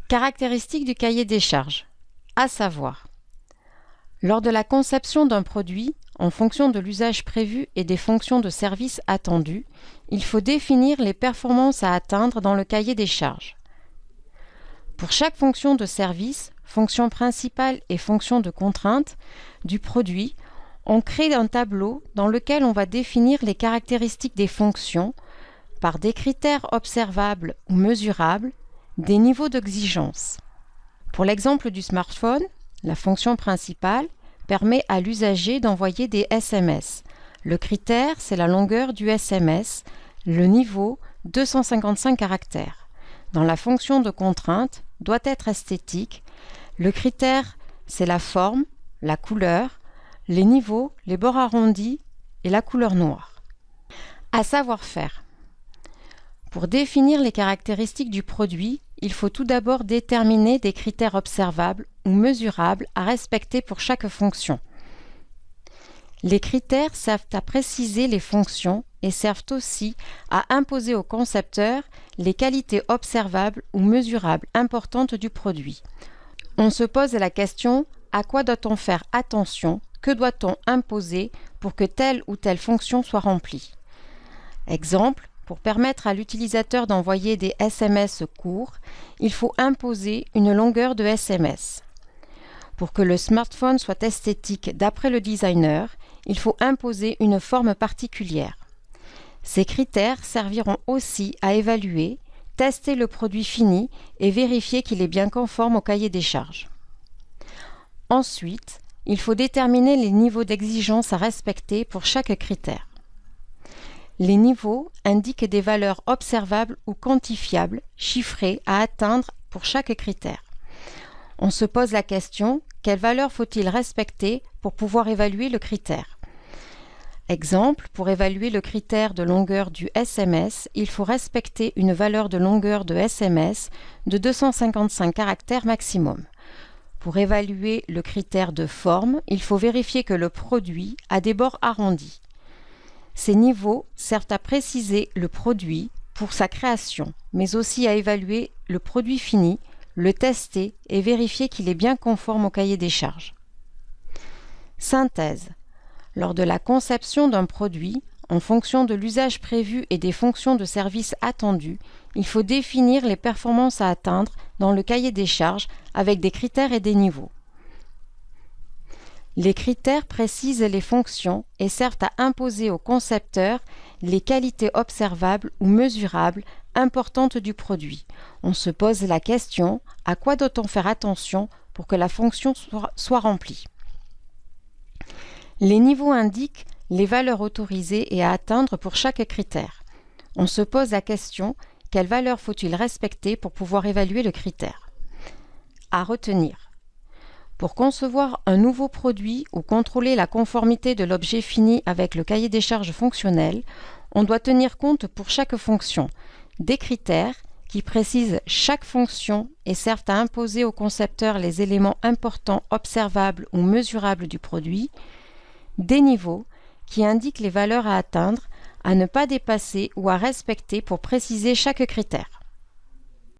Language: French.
Caractéristiques du cahier des charges, à savoir, lors de la conception d'un produit, en fonction de l'usage prévu et des fonctions de service attendues, il faut définir les performances à atteindre dans le cahier des charges. Pour chaque fonction de service, fonction principale et fonction de contrainte du produit, on crée un tableau dans lequel on va définir les caractéristiques des fonctions par des critères observables ou mesurables, des niveaux d'exigence. Pour l'exemple du smartphone, la fonction principale permet à l'usager d'envoyer des SMS. Le critère, c'est la longueur du SMS, le niveau 255 caractères. Dans la fonction de contrainte, doit être esthétique. Le critère, c'est la forme, la couleur, les niveaux, les bords arrondis et la couleur noire. À savoir faire. Pour définir les caractéristiques du produit, il faut tout d'abord déterminer des critères observables ou mesurables à respecter pour chaque fonction. Les critères servent à préciser les fonctions et servent aussi à imposer au concepteur les qualités observables ou mesurables importantes du produit. On se pose la question: à quoi doit-on faire attention? Que doit-on imposer pour que telle ou telle fonction soit remplie? Exemple, pour permettre à l'utilisateur d'envoyer des SMS courts, il faut imposer une longueur de SMS. Pour que le smartphone soit esthétique d'après le designer, il faut imposer une forme particulière. Ces critères serviront aussi à évaluer, tester le produit fini et vérifier qu'il est bien conforme au cahier des charges. Ensuite, il faut déterminer les niveaux d'exigence à respecter pour chaque critère. Les niveaux indiquent des valeurs observables ou quantifiables, chiffrées à atteindre pour chaque critère. On se pose la question: quelle valeur faut-il respecter pour pouvoir évaluer le critère? Exemple, pour évaluer le critère de longueur du SMS, il faut respecter une valeur de longueur de SMS de 255 caractères maximum. Pour évaluer le critère de forme, il faut vérifier que le produit a des bords arrondis. Ces niveaux servent à préciser le produit pour sa création, mais aussi à évaluer le produit fini, le tester et vérifier qu'il est bien conforme au cahier des charges. Synthèse. Lors de la conception d'un produit, en fonction de l'usage prévu et des fonctions de service attendues, il faut définir les performances à atteindre dans le cahier des charges avec des critères et des niveaux. Les critères précisent les fonctions et servent à imposer au concepteur les qualités observables ou mesurables importantes du produit. On se pose la question: à quoi doit-on faire attention pour que la fonction soit remplie? Les niveaux indiquent les valeurs autorisées et à atteindre pour chaque critère. On se pose la question: quelle valeur faut-il respecter pour pouvoir évaluer le critère? À retenir. Pour concevoir un nouveau produit ou contrôler la conformité de l'objet fini avec le cahier des charges fonctionnel, on doit tenir compte pour chaque fonction des critères qui précisent chaque fonction et servent à imposer au concepteur les éléments importants observables ou mesurables du produit, des niveaux qui indiquent les valeurs à atteindre, à ne pas dépasser ou à respecter pour préciser chaque critère.